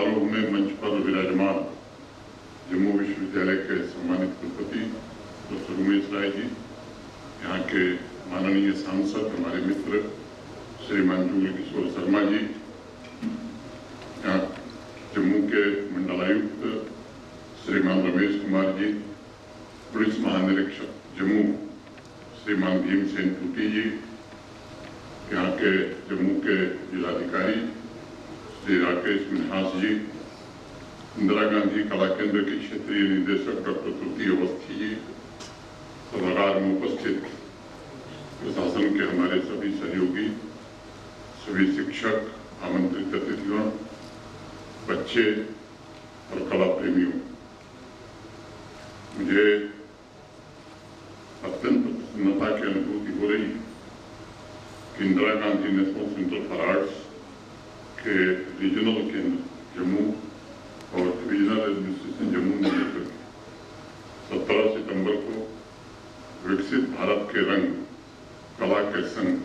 समारोह में मंच पर विराजमान जम्मू विश्वविद्यालय के सम्मानित कुलपति प्रोफेसर उमेश राय जी, यहाँ के माननीय सांसद हमारे मित्र श्रीमान जुगल किशोर शर्मा जी, यहाँ जम्मू के मंडलायुक्त श्रीमान रमेश कुमार जी, पुलिस महानिरीक्षक जम्मू श्रीमान भीमसेन टूटी जी, यहाँ के जम्मू के जिलाधिकारी श्री राकेश मिन्हास जी, इंदिरा गांधी कला केंद्र के क्षेत्रीय निदेशक डॉक्टर तुलसी अवस्थी जी, सभागार में उपस्थित प्रशासन के हमारे सभी सहयोगी, सभी शिक्षक, आमंत्रित अतिथियों, बच्चे और कला प्रेमियों, मुझे अत्यंत प्रसन्नता की अनुभूति हो रही है कि Indira Gandhi national centre for arts के रीजनल केंद्र जम्मू और डिविजनल एडमिनिस्ट्रेशन जम्मू ने मिलकर 17 सितंबर को विकसित भारत के रंग कला के संग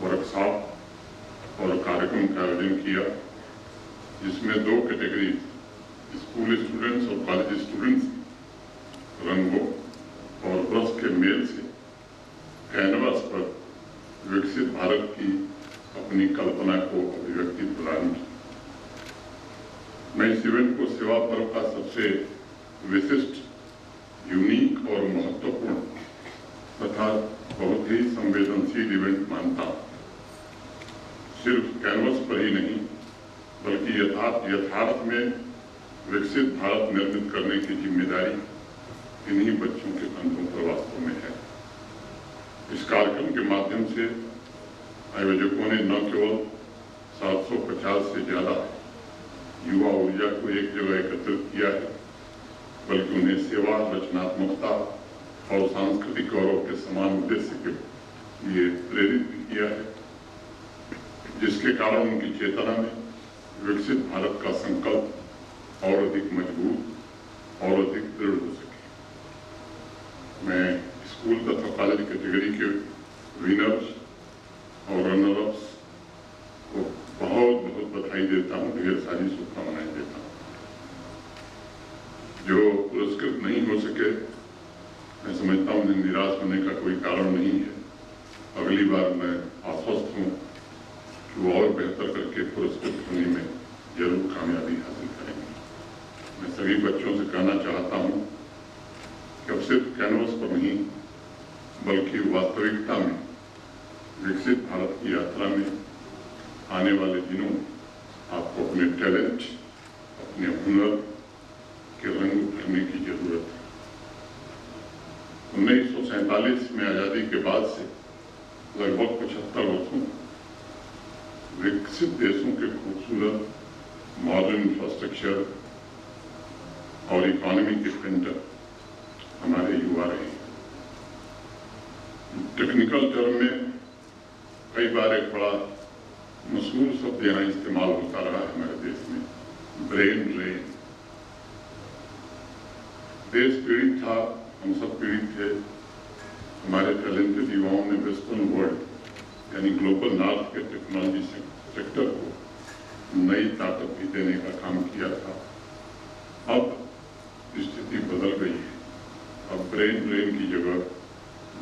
वर्कशॉप और कार्यक्रम का आयोजन किया, जिसमें 2 कैटेगरी स्कूल स्टूडेंट्स और कॉलेज स्टूडेंट्स रंगों और ब्रश के मेल से कैनवास पर विकसित भारत की अपनी कल्पना को अभिव्यक्ति प्रदान की। मैं इस इवेंट को सेवा पर्व का सबसे विशिष्ट, यूनिक और महत्वपूर्ण तथा बहुत ही संवेदनशील इवेंट मानता हूँ। सिर्फ कैनवस पर ही नहीं बल्कि यथार्थ में विकसित भारत निर्मित करने की जिम्मेदारी इन्हीं बच्चों के कंधों पर वास्तव में है। इस कार्यक्रम के माध्यम से आयोजकों ने न केवल 750 से ज्यादा युवा ऊर्जा को एक जगह एकत्रित किया है, बल्कि उन्हें सेवा, रचनात्मकता और सांस्कृतिक गौरव के समान उद्देश्य के लिए प्रेरित भी किया है, जिसके कारण उनकी चेतना में विकसित भारत का संकल्प और अधिक मजबूत और अधिक दृढ़ हो सके। मैं स्कूल तथा कॉलेज कैटेगरी के विनर्स और रनर-अप्स को बहुत बहुत बधाई देता हूँ, ढेर सारी शुभकामनाएं देता हूँ। जो पुरस्कृत नहीं हो सके, मैं समझता हूँ उन्हें निराश होने का कोई कारण नहीं है। अगली बार मैं आश्वस्त हूँ कि वो और बेहतर करके पुरस्कृत होने में जरूर कामयाबी हासिल करेंगे। मैं सभी बच्चों से कहना चाहता हूँ कि अब सिर्फ कैनवस पर नहीं बल्कि वास्तविकता में विकसित भारत की यात्रा में आने वाले दिनों आपको अपने टैलेंट, अपने हुनर के रंग भरने की जरूरत है। 1947 में आजादी के बाद से लगभग 75 वर्षों विकसित देशों के खूबसूरत मॉडर्न इंफ्रास्ट्रक्चर और इकोनॉमी के सेंटर हमारे युवा रहे। टेक्निकल टर्म में कई बार एक बड़ा मशहूर शब्द यहाँ इस्तेमाल होता रहा है हमारे देश में, ब्रेन ड्रेन। देश पीड़ित था, हम सब पीड़ित थे। हमारे टैलेंटेड युवाओं ने वेस्टर्न वर्ल्ड यानी ग्लोबल नॉर्थ के टेक्नोलॉजी सेक्टर को नई ताकत भी देने का काम किया था। अब स्थिति बदल गई है। अब ब्रेन ड्रेन की जगह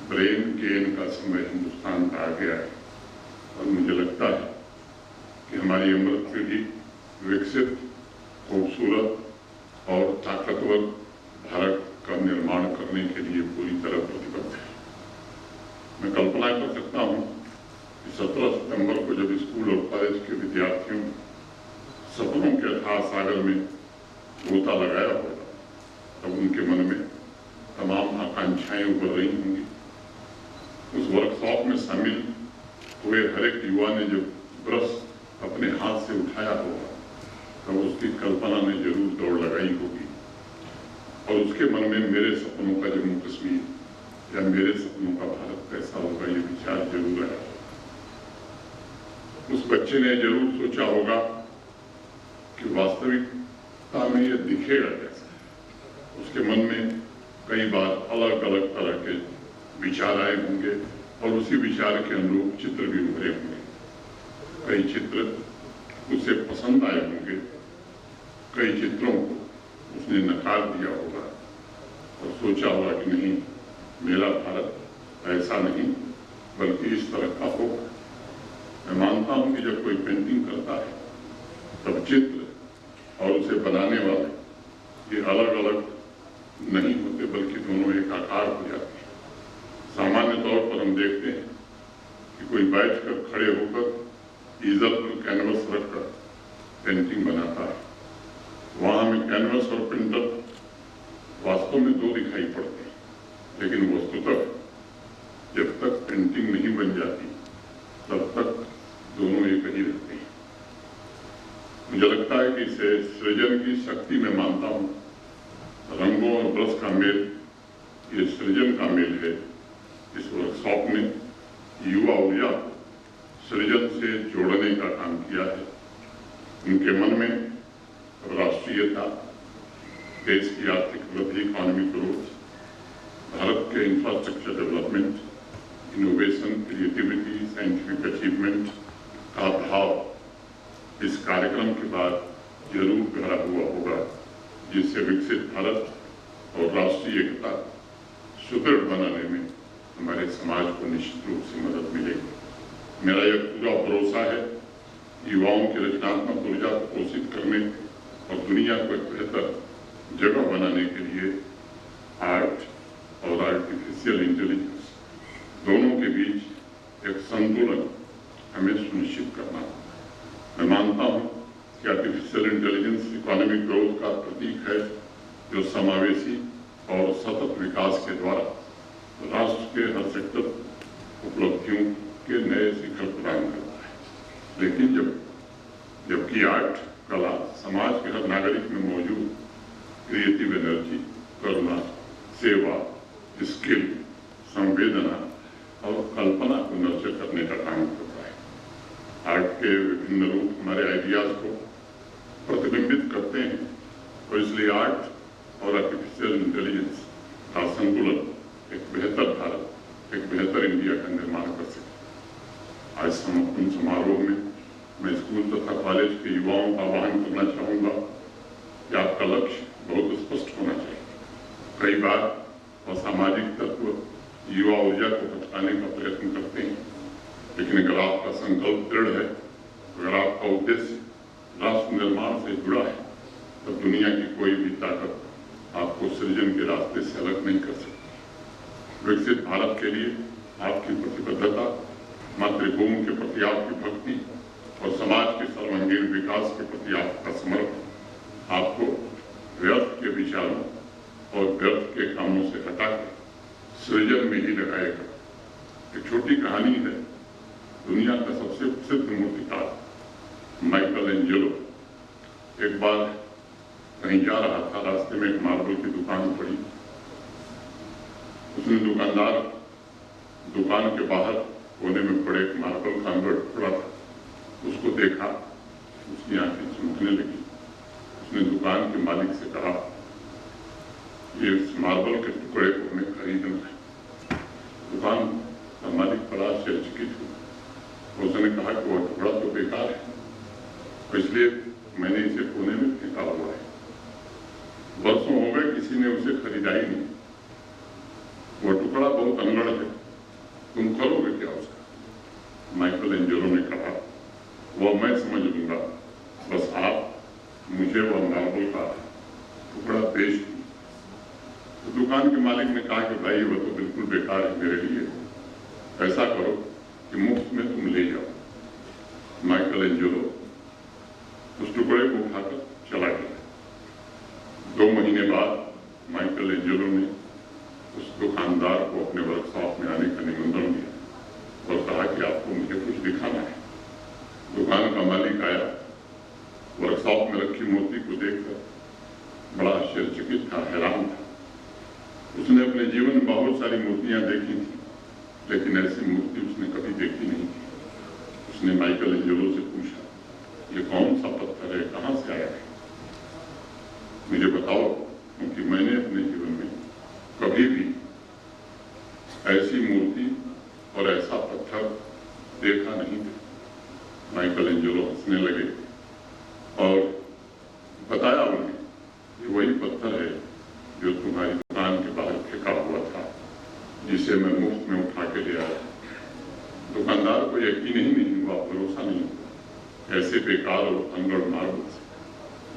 ब्रेन गेन का समय हिंदुस्तान का आ गया है और मुझे लगता है कि हमारी अमृत पीढ़ी विकसित, खूबसूरत और ताकतवर भारत का निर्माण करने के लिए पूरी तरह प्रतिबद्ध है। मैं कल्पना कर सकता हूँ कि 17 सितंबर को जब स्कूल और कॉलेज के विद्यार्थियों सपनों के अथाह सागर में गोता लगाया होगा, तब उनके मन में तमाम आकांक्षाएं उभर रही होंगी। उस वर्कशॉप में शामिल हुए हर एक युवा ने जब ब्रश अपने हाथ से उठाया होगा, तब उसकी कल्पना ने जरूर दौड़ लगाई होगी और उसके मन में मेरे सपनों का जम्मू कश्मीर या मेरे सपनों का भारत कैसा होगा, ये विचार जरूर आया। उस बच्चे ने जरूर सोचा होगा कि वास्तविकता में ये दिखेगा कैसा। उसके मन में कई बार अलग अलग तरह के विचार आए होंगे और उसी विचार के अनुरूप चित्र भी उभरे होंगे। कई चित्र उसे पसंद आए होंगे, कई चित्रों को उसने नकार दिया होगा और सोचा होगा कि नहीं, मेरा भारत ऐसा नहीं बल्कि इस तरह का होगा। मैं मानता हूं कि जब कोई पेंटिंग करता है तब चित्र और उसे बनाने वाले ये अलग अलग नहीं होते बल्कि दोनों एक आकार हो जाते हैं। सामान्य तौर पर हम देखते हैं कि कोई बैठकर खड़े होकर ईजल पर कैनवस रखकर पेंटिंग बनाता है। वहां हमें कैनवस और प्रिंटर वास्तव में दो दिखाई पड़ते हैं, लेकिन वस्तुतः जब तक पेंटिंग नहीं बन जाती तब तक दोनों एक ही रहते हैं। मुझे लगता है कि इसे सृजन की शक्ति में मानता हूं। रंगों और ब्रश का मेल ये सृजन का मेल है। इस वर्कशॉप ने युवा ऊर्जा को सृजन से जोड़ने का काम किया है। उनके मन में राष्ट्रीयता, देश की आर्थिक वृद्धि, इकोनॉमिक ग्रोथ, भारत के infrastructure development, innovation, creativity, scientific achievement का भाव इस कार्यक्रम के बाद जरूर गहरा हुआ होगा, जिससे विकसित भारत और राष्ट्रीय एकता सुदृढ़ बनाने में हमारे समाज को निश्चित रूप से मदद मिलेगी। मेरा यह पूरा भरोसा है कि युवाओं की रचनात्मक ऊर्जा को पोषित करने और दुनिया को एक बेहतर जगह बनाने के लिए आर्ट और आर्टिफिशियल इंटेलिजेंस दोनों के बीच एक संतुलन हमें सुनिश्चित करना होगा। मैं मानता हूं कि आर्टिफिशियल इंटेलिजेंस इकोनॉमिक ग्रोथ का प्रतीक है, जो समावेशी और सतत विकास के द्वारा राष्ट्र के हर सेक्टर उपलब्धियों के नए शिखर प्रदान करता है। लेकिन जबकि आर्ट, कला समाज के हर नागरिक में मौजूद क्रिएटिव एनर्जी, करुणा, सेवा, स्किल, संवेदना और कल्पना को नर्चर करने का काम करता है। आर्ट के विभिन्न रूप हमारे आइडियाज को प्रतिबिंबित करते हैं और इसलिए आर्ट और आर्टिफिशियल इंटेलिजेंस का संतुलन एक बेहतर भारत, एक बेहतर इंडिया का निर्माण कर सके। आज समापन समारोह में मैं स्कूल तथा कॉलेज के युवाओं का आह्वान करना चाहूँगा कि आपका लक्ष्य बहुत स्पष्ट होना चाहिए। कई बार असामाजिक तत्व युवा ऊर्जा को भटकाने का प्रयत्न करते हैं, लेकिन अगर आपका संकल्प दृढ़ है, अगर आपका उद्देश्य राष्ट्र निर्माण से जुड़ा है, तब दुनिया की कोई भी ताकत आपको सृजन के रास्ते से अलग नहीं कर सकती। विकसित भारत के लिए आपकी प्रतिबद्धता, मातृभूमि के प्रति आपकी भक्ति और समाज के सर्वांगीण विकास के प्रति आपका समर्पण आपको व्यर्थ के विचारों और व्यर्थ के कामों से हटाकर सृजन में ही लगाएगा। एक छोटी कहानी है। दुनिया का सबसे प्रसिद्ध मूर्तिकार माइकल एंजेलो एक बार कहीं जा रहा था, रास्ते में एक मार्बल की दुकान पड़ी। उसने दुकान के बाहर कोने में पड़े एक मार्बल का अंगड़ पड़ा था, उसको देखा, उसकी आंखें चमकने लगी। उसने दुकान के मालिक से कहा, ये इस मार्बल के टुकड़े को हमें खरीदना है। दुकान का मालिक बड़ा आश्चर्यचकित हुआ। उसने कहा कि वह टुकड़ा तो बेकार है, इसलिए मैंने इसे कोने में फेंका हुआ है। वर्षों हो गए किसी ने उसे खरीदा ही नहीं। वो टुकड़ा बहुत अनगढ़ है, तुम करोगे क्या उसका? माइकल एंजेलो ने कहा, वह मैं समझ लूंगा, बस आप मुझे वह मार्बल का टुकड़ा बेच दो। तो दुकान के मालिक ने कहा कि भाई वह तो बिल्कुल बेकार है मेरे लिए, ऐसा करो कि मुफ्त में तुम ले जाओ। माइकल एंजेलो उस टुकड़े को उठाकर चला गया। 2 महीने बाद माइकल एंजेलो ने उस दुकानदार को अपने वर्कशॉप में आने का निमंत्रण दिया और कहा कि आपको मुझे कुछ दिखाना है। दुकान का मालिक आया, वर्कशॉप में रखी मूर्ति को देखकर बड़ा आश्चर्यचकित था, हैरान था। उसने अपने जीवन में बहुत सारी मूर्तियां देखी थी, लेकिन ऐसी मूर्ति उसने कभी देखी नहीं थी। उसने माइकल एंजेलो से पूछा, ये कौन सा पत्थर है, कहाँ से आया है? मुझे बताओ, क्योंकि मैंने अपने जीवन में कभी भी ऐसी मूर्ति और ऐसा पत्थर देखा नहीं था। माइकल एंजेलो हंसने लगे और बताया उन्हें कि वही पत्थर है जो तुम्हारी दुकान के बाहर फेंका हुआ था, जिसे मैं मुफ्त में उठा के ले आया। दुकानदार को यकीन ही नहीं हुआ, भरोसा नहीं हुआ, ऐसे बेकार और अनगढ़ मार्बल से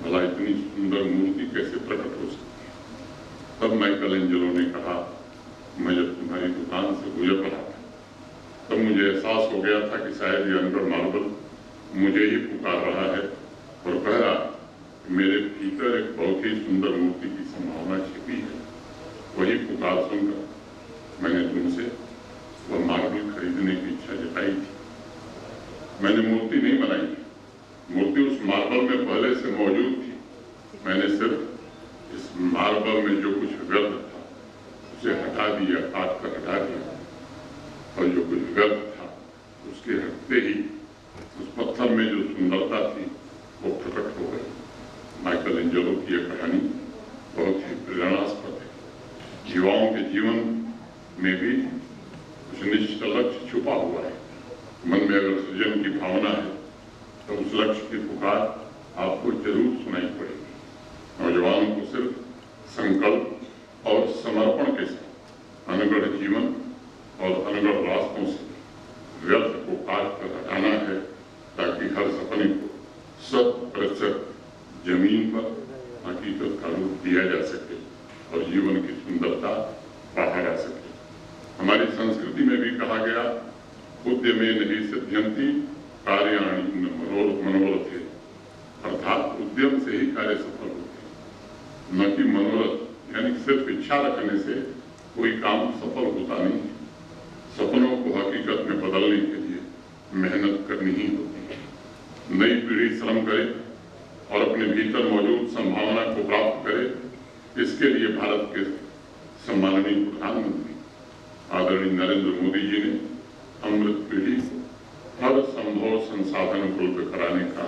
भला इतनी सुंदर मूर्ति कैसे प्रकट हो सकती है। तब माइकलएंजेलो ने कहा, मैं जब तुम्हारी दुकान से गुजर रहा था तब मुझे एहसास हो गया था कि शायद ये अनगढ़ मार्बल मुझे ही पुकार रहा है और कह रहा कि मेरे भीतर एक बहुत ही सुंदर मूर्ति की संभावना छिपी है। वही पुकार सुनकर मैंने तुमसे वह मार्बल खरीदने की इच्छा जताई थी। मैंने मूर्ति नहीं बनाई, मूर्ति उस मार्बल में पहले से मौजूद थी। मैंने सिर्फ इस मार्बल में जो कुछ व्यर्थ था उसे हटा दिया, काट कर हटा दिया, और जो कुछ व्यर्थ था उसके हटते ही उस पत्थर में जो सुंदरता थी वो प्रकट हो गई। माइकलएंजेलो की यह कहानी बहुत ही प्रेरणास्पद है। युवाओं के जीवन में भी कुछ निश्चित लक्ष्य छुपा हुआ है। मन में अगर सृजन की भावना है तो उस लक्ष्य की पुकार आपको जरूर सुनाई पड़ेगी। नौजवानों को सिर्फ संकल्प और समर्पण के साथ अनगढ़ जीवन और अनगढ़ रास्तों से व्यर्थ को काट कर हटाना है, ताकि हर सपने को 100% जमीन पर हकीकत का रूप दिया जा सके और जीवन की सुंदरता बढ़ा जा सके। हमारी संस्कृति में भी कहा गया, उद्यमे नहीं सिद्ध्यन्ति कार्याणि न मनोरथे, अर्थात उद्यम से ही कार्य सफल होते हैं, न कि मनोरथ यानी सिर्फ इच्छा रखने से कोई काम सफल होता नहीं है। सपनों को हकीकत में बदलने के लिए मेहनत करनी ही होती है। नई पीढ़ी श्रम करे और अपने भीतर मौजूद संभावना को प्राप्त करे, इसके लिए भारत के सम्माननीय प्रधानमंत्री आदरणीय नरेंद्र मोदी जी ने अमृत पीढ़ी को हर संभव संसाधन उपलब्ध कराने का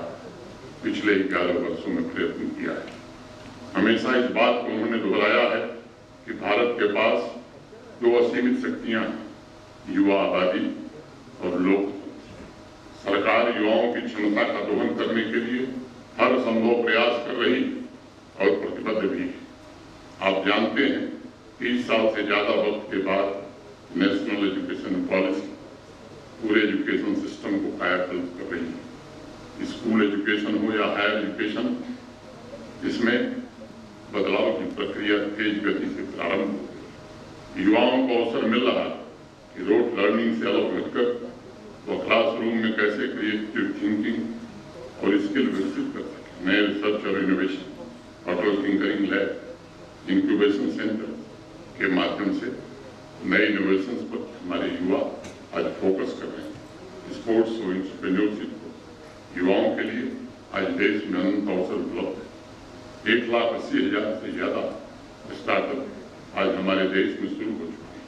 पिछले 11 वर्षों में प्रयत्न किया है। हमेशा इस बात को उन्होंने दोहराया है कि भारत के पास 2 असीमित शक्तियां हैं, युवा आबादी और लोकतंत्र। सरकार युवाओं की क्षमता का दोहन करने के लिए हर संभव प्रयास कर रही और प्रतिबद्ध भी है। आप जानते हैं, 30 साल से ज्यादा वक्त के बाद नेशनल एजुकेशन पॉलिसी पूरे एजुकेशन सिस्टम को कायाकल्प कर रही है। स्कूल एजुकेशन हो या हायर एजुकेशन, इसमें बदलाव की प्रक्रिया तेज गति से प्रारंभ हो गई। युवाओं को अवसर मिल रहा है कि रोट लर्निंग से अलग हटकर वो क्लासरूम में कैसे क्रिएटिव थिंकिंग और स्किल विकसित कर सके। नए रिसर्च और इनोवेशन, अटल टिंकरिंग लैब, इंक्यूबेशन सेंटर के माध्यम से नए इनोवेशंस पर हमारे युवा आज फोकस कर रहे हैं। स्पोर्ट्स और एंटरप्रेन्योरशिप को युवाओं के लिए आज देश में अनंत अवसर उपलब्ध है। 1,80,000 से ज्यादा स्टार्टअप आज हमारे देश में शुरू हो चुके हैं।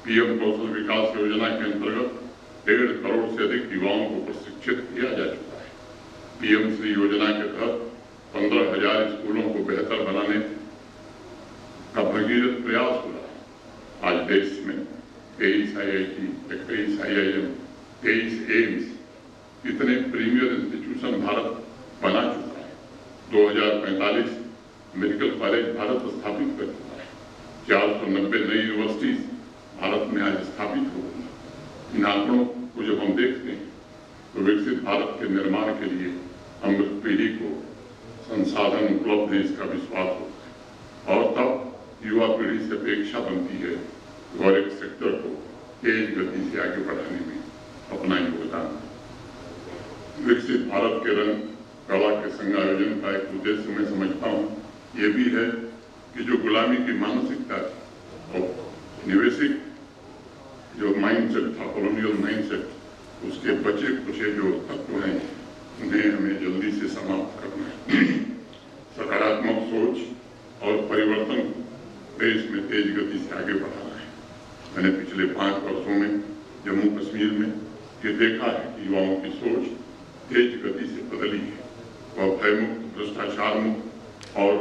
पीएम कौशल विकास योजना के अंतर्गत 1.5 करोड़ से अधिक युवाओं को प्रशिक्षित किया जा चुका है। पीएम श्री योजना के तहत 15,000 स्कूलों को बेहतर बनाने का भगीरथ प्रयास हो रहा है। आज देश में 23 IIT, 21 IIM, 23 एम्स इतने प्रीमियर इंस्टीट्यूशन भारत बना चुका है। 2045 मेडिकल कॉलेज भारत स्थापित कर चुका है। 490 नई यूनिवर्सिटीज भारत में आज स्थापित हो गई। इन आंकड़ों को जब हम देखते हैं तो विकसित भारत के निर्माण के लिए अमृत पीढ़ी को संसाधन उपलब्ध है, इसका विश्वास होता है। और तब युवा पीढ़ी से अपेक्षा बनती है और एक सेक्टर को तेज गति से आगे बढ़ाने में अपना योगदान। विकसित भारत के रंग कला के संयोजन का एक उद्देश्य मैं समझता हूँ ये भी है कि जो गुलामी की मानसिकता थी और निवेशिक जो माइंडसेट था, कॉलोनियल माइंडसेट, उसके बचे कुचे जो तत्व हैं उन्हें हमें जल्दी से समाप्त करना है। सकारात्मक सोच और परिवर्तन को देश में तेज गति से आगे बढ़ाना है। मैंने पिछले 5 वर्षों में जम्मू कश्मीर में ये देखा है कि युवाओं की सोच तेज गति से बदली है। वह भयमुक्त, भ्रष्टाचार मुक्त और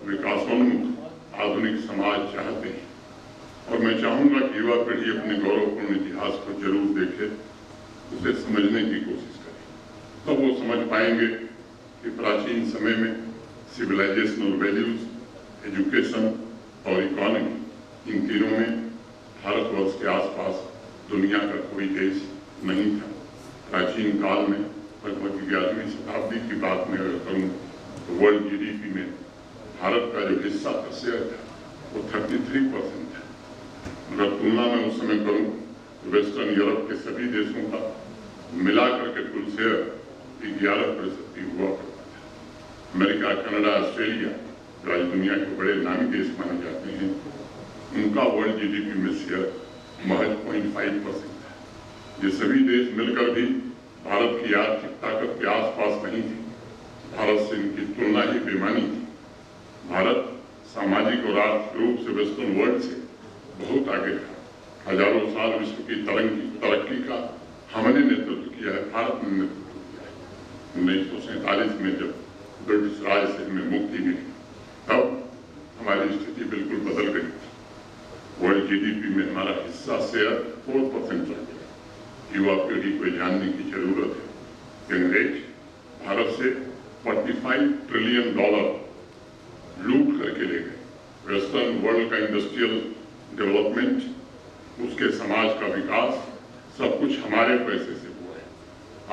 विकासोन्मुख आधुनिक समाज चाहते हैं। और मैं चाहूंगा कि युवा पीढ़ी अपने गौरवपूर्ण इतिहास को जरूर देखे, उसे समझने की कोशिश करे। तब वो समझ पाएंगे कि प्राचीन समय में सिविलाइजेशनल वैल्यूज, एजुकेशन और इकोनॉमी, इन तीनों में भारतवर्ष के आसपास दुनिया का कोई देश नहीं था। प्राचीन काल में लगभग 11वीं शताब्दी की बात में अगर करूँ तो वर्ल्ड जीडीपी में भारत का जो हिस्सा था, शेयर था, वो 33% था। अगर तुलना में उस समय करूँ तो वेस्टर्न यूरोप के सभी देशों का मिलाकर के कुल शेयर 11% ही हुआ करता था। अमेरिका, कनाडा, ऑस्ट्रेलिया, जो आज दुनिया के बड़े नामी देश माने जाते हैं, उनका वर्ल्ड जीडीपी में शेयर महज 0.5% था। ये सभी देश मिलकर भी भारत की आर्थिक ताकत के आसपास नहीं थे। भारत से इनकी तुलना ही बेमानी थी। भारत सामाजिक और आर्थिक रूप से वेस्टर्न वर्ल्ड से बहुत आगे था। हजारों साल विश्व की तरक्की का हमने नेतृत्व किया है, भारत ने नेतृत्व किया है। 1947 में जब ब्रिटिश राज से हमें मुक्ति मिली, तब हमारी स्थिति बिल्कुल बदल गई थी। वर्ल्ड जीडीपी में हमारा हिस्सा शेयर 4% रह गया। युवा पीढ़ी को जानने की जरूरत है कि अंग्रेज भारत से $45 ट्रिलियन लूट करके ले गए। वेस्टर्न वर्ल्ड का इंडस्ट्रियल डेवलपमेंट, उसके समाज का विकास, सब कुछ हमारे पैसे से हुआ है।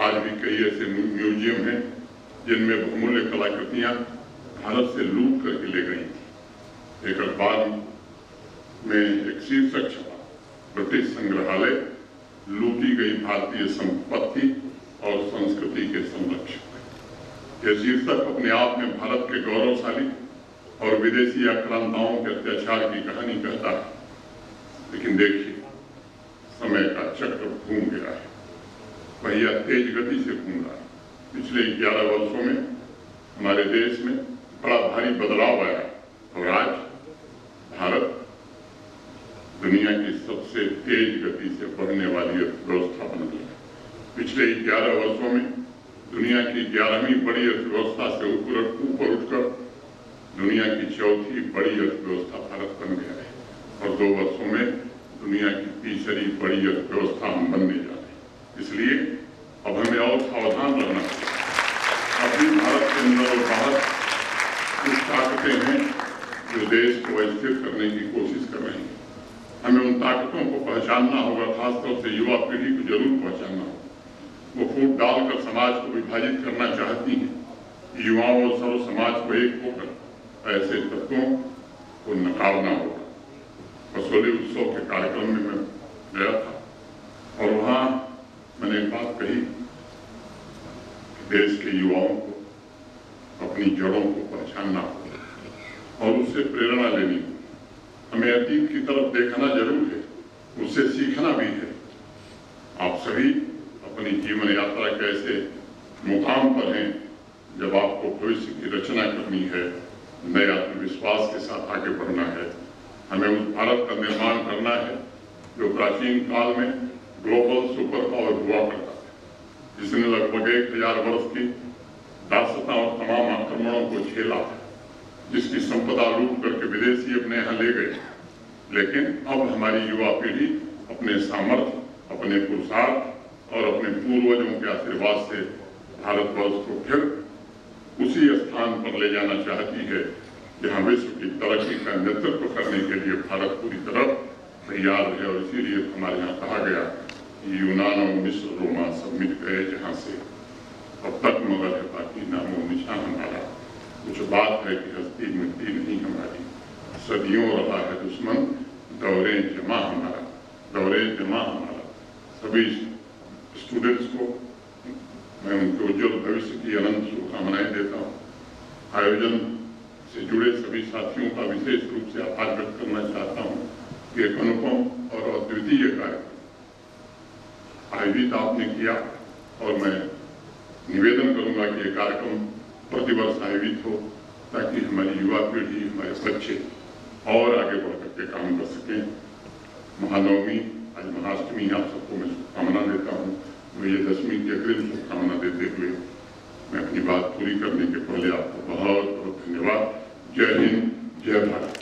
आज भी कई ऐसे म्यूजियम हैं जिनमें बहुमूल्य कलाकृतियां भारत से लूट करके ले गई थी। एक अखबार में एक शीर्षक छपा, ब्रिटिश संग्रहालय लूटी गई भारतीय संपत्ति और संस्कृति के संरक्षक। यह शीर्षक अपने आप में भारत के गौरवशाली और विदेशी आक्रांताओं के अत्याचार की कहानी कहता है। लेकिन देखिए, समय का चक्र घूम गया है, पहिया तेज गति से घूम रहा है। पिछले 11 वर्षों में हमारे देश में बड़ा भारी बदलाव आया और आज भारत दुनिया की सबसे तेज गति से बढ़ने वाली अर्थव्यवस्था बन गई है। पिछले 11 वर्षों में दुनिया की 11वीं बड़ी अर्थव्यवस्था से ऊपर उठकर दुनिया की 4थी बड़ी अर्थव्यवस्था भारत बन गया है और 2 वर्षों में दुनिया की 3री बड़ी अर्थव्यवस्था हम बनने जा रहे हैं। इसलिए अब हमें और सावधान रहना चाहिए। अभी भारत के अंदर और बाहर कुछ ताकतें हैं जो देश को अस्थिर करने की कोशिश कर रही हैं। हमें उन ताकतों को पहचानना होगा, खासतौर से युवा पीढ़ी को जरूर पहचानना होगा। वो फूट डालकर समाज को विभाजित करना चाहती हैं। युवाओं और सर्व समाज को एक होकर ऐसे तत्वों को नकारना होगा। बसोली उत्सव के कार्यक्रम में मैं गया था और वहाँ मैंने एक बात कही कि देश के युवाओं को अपनी जड़ों को पहचानना होगा और उससे प्रेरणा लेनी होगी। हमें अतीत की तरफ देखना जरूर है, उससे सीखना भी है। आप सभी अपनी जीवन यात्रा के ऐसे मुकाम पर हैं जब आपको भविष्य की रचना करनी है, नए आत्मविश्वास के साथ आगे बढ़ना है। हमें उस भारत का निर्माण करना है जो प्राचीन काल में ग्लोबल सुपर पावर हुआ करता था, जिसने लगभग 1000 वर्ष की दासता और तमाम आक्रमणों को झेला था, जिसकी संपदा लूट करके विदेशी अपने यहाँ ले गए। लेकिन अब हमारी युवा पीढ़ी अपने सामर्थ्य, अपने पुरुषार्थ और अपने पूर्वजों के आशीर्वाद से भारतवर्ष को फिर उसी स्थान पर ले जाना चाहती है जहाँ विश्व की तरक्की का नेतृत्व करने के लिए भारत पूरी तरह तैयार है। और इसीलिए हमारे यहाँ कहा गया कि यूनान और मिस्र, रोमा सब मिट गए जहाँ से, अब तक मगर है बाकी नामो निशान हमारा। कुछ बात है कि हस्ती मिट्टी नहीं हमारी, सदियों रहा है दुश्मन दौरे जमा हमारा, दौरे जमा हमारा। सभी स्टूडेंट्स को मैं उनके उज्जवल भविष्य की अनंत शुभकामनाएं देता हूँ। आयोजन से जुड़े सभी साथियों का विशेष रूप से आभार व्यक्त करना चाहता हूँ कि एक अनुपम और अद्वितीय कार्यक्रम आयोजित आपने किया और मैं निवेदन करूंगा कि ये कार्यक्रम प्रतिवर्ष आयोजित हो ताकि हमारी युवा पीढ़ी, हमारे बच्चे और आगे बढ़ करके काम कर सकें। महानवमी, आज महाअष्टमी, आप सबको मैं शुभकामना देता हूँ। विजयदशमी की अग्रिम शुभकामना देते हुए मैं अपनी बात पूरी करने के पहले आपको बहुत बहुत धन्यवाद। जय हिंद, जय भारत।